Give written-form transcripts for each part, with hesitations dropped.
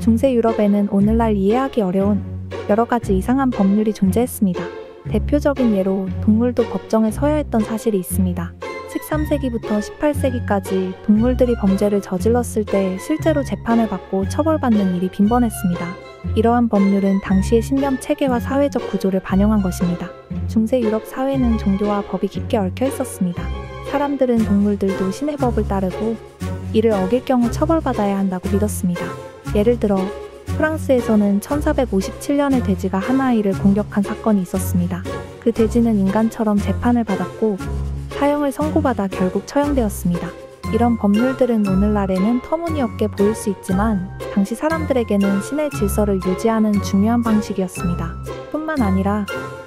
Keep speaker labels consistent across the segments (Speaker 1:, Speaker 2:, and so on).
Speaker 1: 중세 유럽에는 오늘날 이해하기 어려운 여러 가지 이상한 법률이 존재했습니다. 대표적인 예로 동물도 법정에 서야 했던 사실이 있습니다. 13세기부터 18세기까지 동물들이 범죄를 저질렀을 때 실제로 재판을 받고 처벌받는 일이 빈번했습니다. 이러한 법률은 당시의 신념 체계와 사회적 구조를 반영한 것입니다. 중세 유럽 사회는 종교와 법이 깊게 얽혀 있었습니다. 사람들은 동물들도 신의 법을 따르고 이를 어길 경우 처벌받아야 한다고 믿었습니다. 예를 들어 프랑스에서는 1457년에 돼지가 한 아이를 공격한 사건이 있었습니다. 그 돼지는 인간처럼 재판을 받았고 사형을 선고받아 결국 처형되었습니다. 이런 법률들은 오늘날에는 터무니없게 보일 수 있지만 당시 사람들에게는 신의 질서를 유지하는 중요한 방식이었습니다. 뿐만 아니라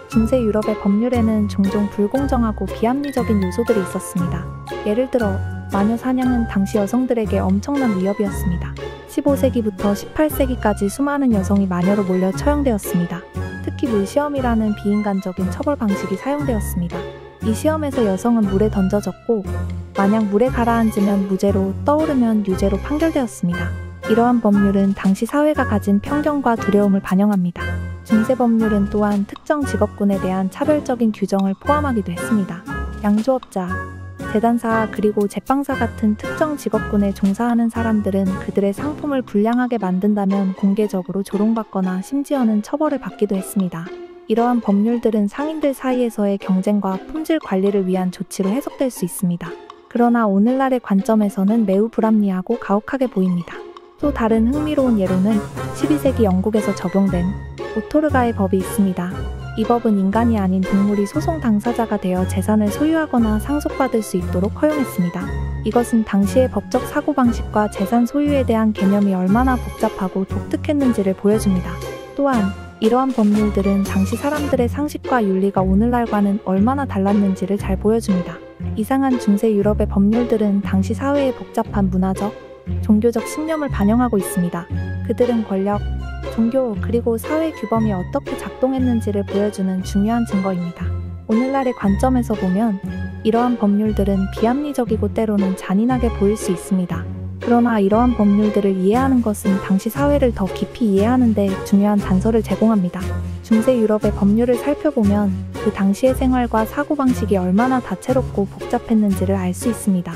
Speaker 1: 중세 유럽의 법률에는 종종 불공정하고 비합리적인 요소들이 있었습니다. 예를 들어 마녀 사냥은 당시 여성들에게 엄청난 위협이었습니다. 15세기부터 18세기까지 수많은 여성이 마녀로 몰려 처형되었습니다. 특히 물시험이라는 비인간적인 처벌 방식이 사용되었습니다. 이 시험에서 여성은 물에 던져졌고 만약 물에 가라앉으면 무죄로 떠오르면 유죄로 판결되었습니다. 이러한 법률은 당시 사회가 가진 편견과 두려움을 반영합니다. 중세 법률은 또한 특정 직업군에 대한 차별적인 규정을 포함하기도 했습니다. 양조업자, 재단사 그리고 제빵사 같은 특정 직업군에 종사하는 사람들은 그들의 상품을 불량하게 만든다면 공개적으로 조롱받거나 심지어는 처벌을 받기도 했습니다. 이러한 법률들은 상인들 사이에서의 경쟁과 품질 관리를 위한 조치로 해석될 수 있습니다. 그러나 오늘날의 관점에서는 매우 불합리하고 가혹하게 보입니다. 또 다른 흥미로운 예로는 12세기 영국에서 적용된 오토르가의 법이 있습니다. 이 법은 인간이 아닌 동물이 소송 당사자가 되어 재산을 소유하거나 상속받을 수 있도록 허용했습니다. 이것은 당시의 법적 사고방식과 재산 소유에 대한 개념이 얼마나 복잡하고 독특했는지를 보여줍니다. 또한 이러한 법률들은 당시 사람들의 상식과 윤리가 오늘날과는 얼마나 달랐는지를 잘 보여줍니다. 이상한 중세 유럽의 법률들은 당시 사회의 복잡한 문화적, 종교적 신념을 반영하고 있습니다. 그들은 권력, 종교 그리고 사회 규범이 어떻게 작동했는지를 보여주는 중요한 증거입니다. 오늘날의 관점에서 보면 이러한 법률들은 비합리적이고 때로는 잔인하게 보일 수 있습니다. 그러나 이러한 법률들을 이해하는 것은 당시 사회를 더 깊이 이해하는 데 중요한 단서를 제공합니다. 중세 유럽의 법률을 살펴보면 그 당시의 생활과 사고방식이 얼마나 다채롭고 복잡했는지를 알 수 있습니다.